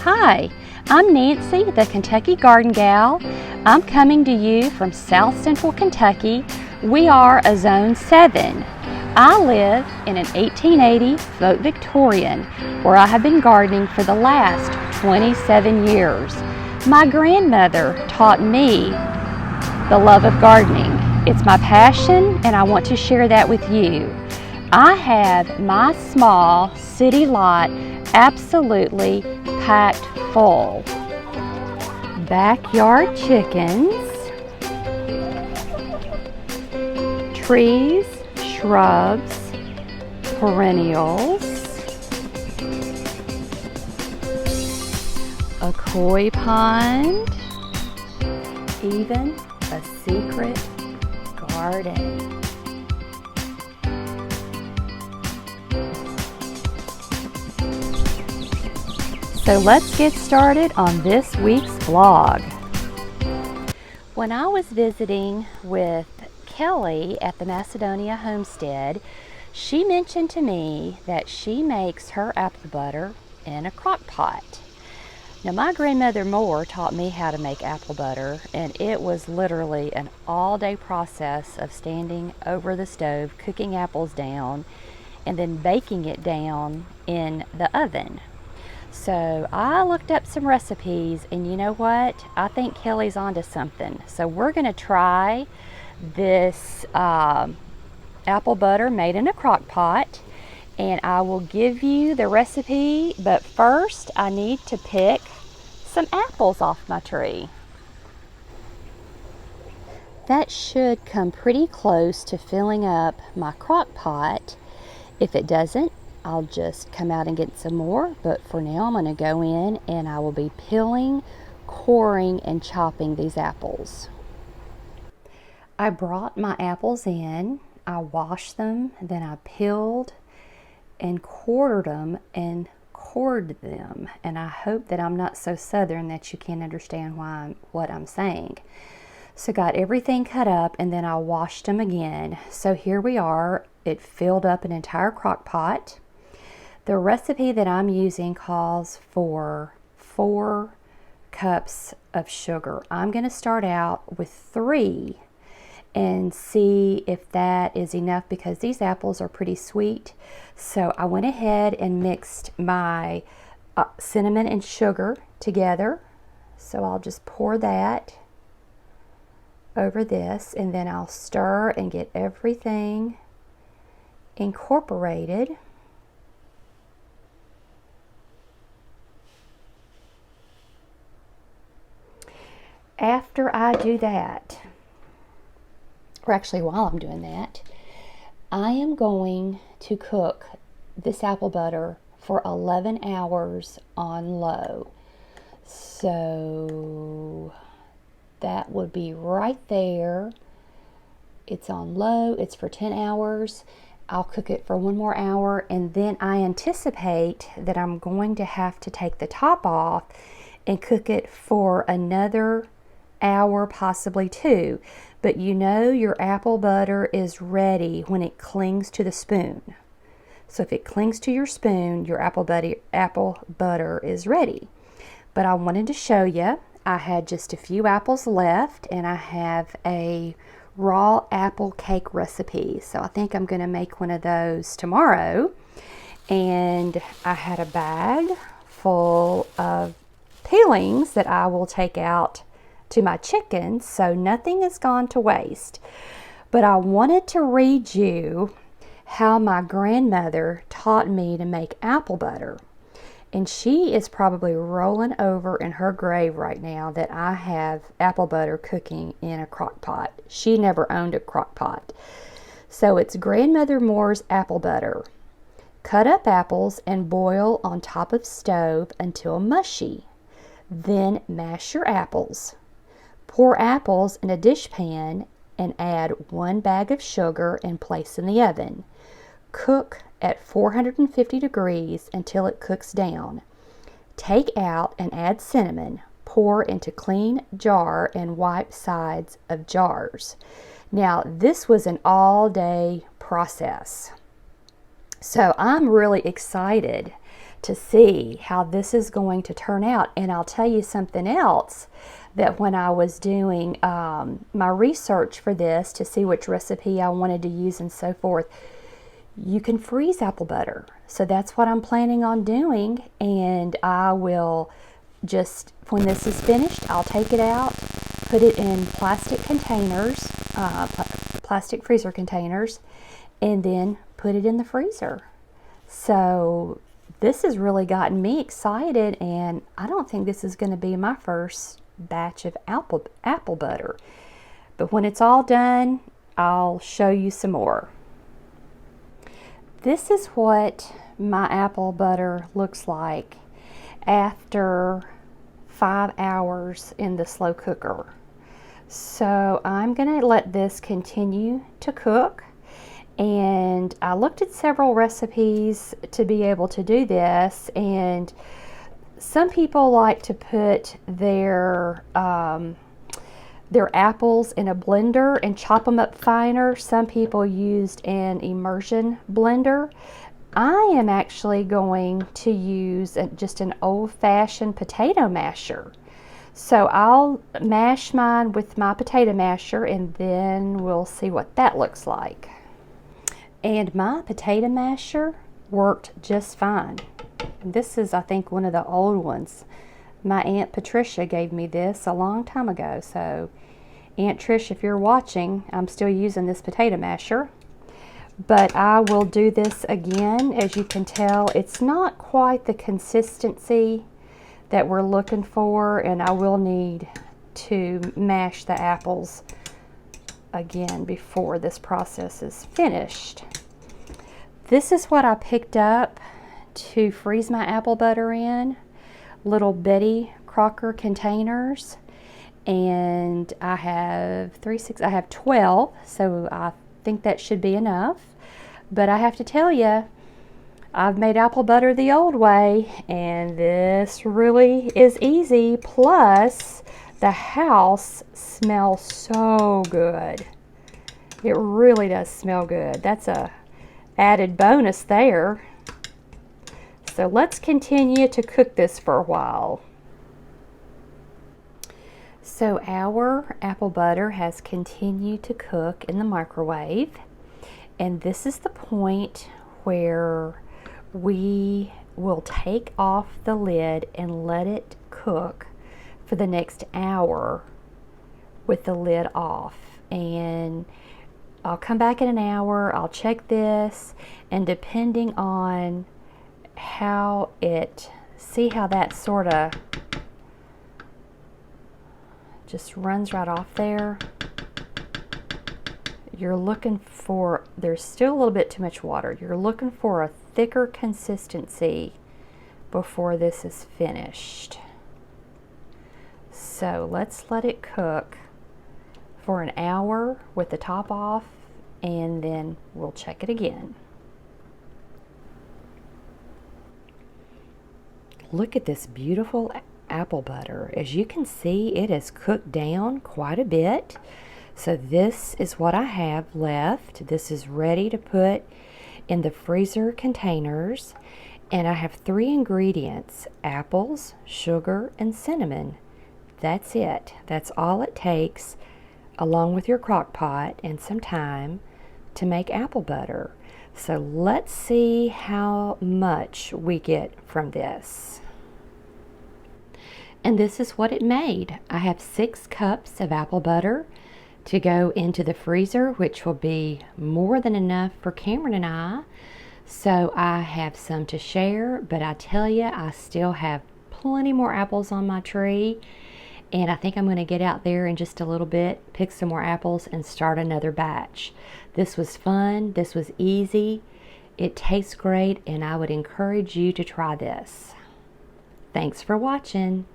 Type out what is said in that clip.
Hi, I'm Nancy, the Kentucky Garden Gal. I'm coming to you from South Central Kentucky. We are a Zone 7. I live in an 1880 Vogt Victorian where I have been gardening for the last 27 years. My grandmother taught me the love of gardening. It's my passion and I want to share that with you. I have my small city lot absolutely packed full. Backyard chickens, trees, shrubs, perennials, a koi pond, even a secret garden. So let's get started on this week's vlog. When I was visiting with Kelly at the Macedonia homestead, she mentioned to me that she makes her apple butter in a crock pot. Now my grandmother Moore taught me how to make apple butter, and it was literally an all-day process of standing over the stove, cooking apples down, and then baking it down in the oven. So I looked up some recipes, and you know what? I think Kelly's onto something. So we're going to try this apple butter made in a crock pot, and I will give you the recipe, but first I need to pick some apples off my tree. That should come pretty close to filling up my crock pot. If it doesn't, I'll just come out and get some more, but for now I'm going to go in and I will be peeling, coring, and chopping these apples. I brought my apples in, I washed them, then I peeled and quartered them and cored them, and I hope that I'm not so southern that you can't understand what I'm saying. So got everything cut up and then I washed them again. So here we are, it filled up an entire crock pot. The recipe that I'm using calls for 4 cups of sugar. I'm going to start out with 3 and see if that is enough because these apples are pretty sweet. So I went ahead and mixed my cinnamon and sugar together. So I'll just pour that over this, and then I'll stir and get everything incorporated. After I do that, or actually while I'm doing that, I am going to cook this apple butter for 11 hours on low. So that would be right there. It's on low, it's for 10 hours. I'll cook it for 1 more hour, and then I anticipate that I'm going to have to take the top off and cook it for another hour, possibly 2. But you know your apple butter is ready when it clings to the spoon. So if it clings to your spoon, your apple butter is ready. But I wanted to show you, I had just a few apples left, and I have a raw apple cake recipe. So I think I'm going to make one of those tomorrow. And I had a bag full of peelings that I will take out to my chickens, so nothing has gone to waste. But I wanted to read you how my grandmother taught me to make apple butter. And she is probably rolling over in her grave right now that I have apple butter cooking in a crock pot. She never owned a crock pot. So it's Grandmother Moore's apple butter. Cut up apples and boil on top of stove until mushy. Then mash your apples. Pour apples in a dishpan and add 1 bag of sugar and place in the oven. Cook at 450 degrees until it cooks down. Take out and add cinnamon. Pour into clean jar and wipe sides of jars. Now this was an all-day process. So I'm really excited to see how this is going to turn out. And I'll tell you something else, that when I was doing my research for this to see which recipe I wanted to use and so forth, you can freeze apple butter. So that's what I'm planning on doing, and I will just, when this is finished, I'll take it out, put it in plastic containers, plastic freezer containers, and then put it in the freezer. So this has really gotten me excited, and I don't think this is going to be my first batch of apple butter. But when it's all done, I'll show you some more. This is what my apple butter looks like after 5 hours in the slow cooker. So I'm going to let this continue to cook, and I looked at several recipes to be able to do this, and some people like to put their apples in a blender and chop them up finer. Some people used an immersion blender. I am actually going to use just an old-fashioned potato masher. So I'll mash mine with my potato masher, and then we'll see what that looks like. And my potato masher worked just fine. This is, I think, one of the old ones. My Aunt Patricia gave me this a long time ago. So Aunt Trish, if you're watching, I'm still using this potato masher. But I will do this again. As you can tell, it's not quite the consistency that we're looking for, and I will need to mash the apples again before this process is finished. This is what I picked up to freeze my apple butter in, little Betty Crocker containers, and I have 12, so I think that should be enough. But I have to tell you, I've made apple butter the old way, and this really is easy. Plus, the house smells so good. It really does smell good. That's a added bonus there. So let's continue to cook this for a while. So our apple butter has continued to cook in the microwave, and this is the point where we will take off the lid and let it cook for the next hour with the lid off. And I'll come back in an hour, I'll check this, and depending on how see how that sort of just runs right off there. You're looking for, there's still a little bit too much water. You're looking for a thicker consistency before this is finished. So let's let it cook for an hour with the top off, and then we'll check it again. Look at this beautiful apple butter. As you can see, it has cooked down quite a bit. So this is what I have left. This is ready to put in the freezer containers. And I have 3 ingredients: apples, sugar, and cinnamon. That's it. That's all it takes, along with your crock pot and some time, to make apple butter. So let's see how much we get from this. And this is what it made. I have 6 cups of apple butter to go into the freezer, which will be more than enough for Cameron and I. So I have some to share, but I tell you, I still have plenty more apples on my tree, and I think I'm going to get out there in just a little bit, pick some more apples, and start another batch. This was fun. This was easy. It tastes great, and I would encourage you to try this. Thanks for watching.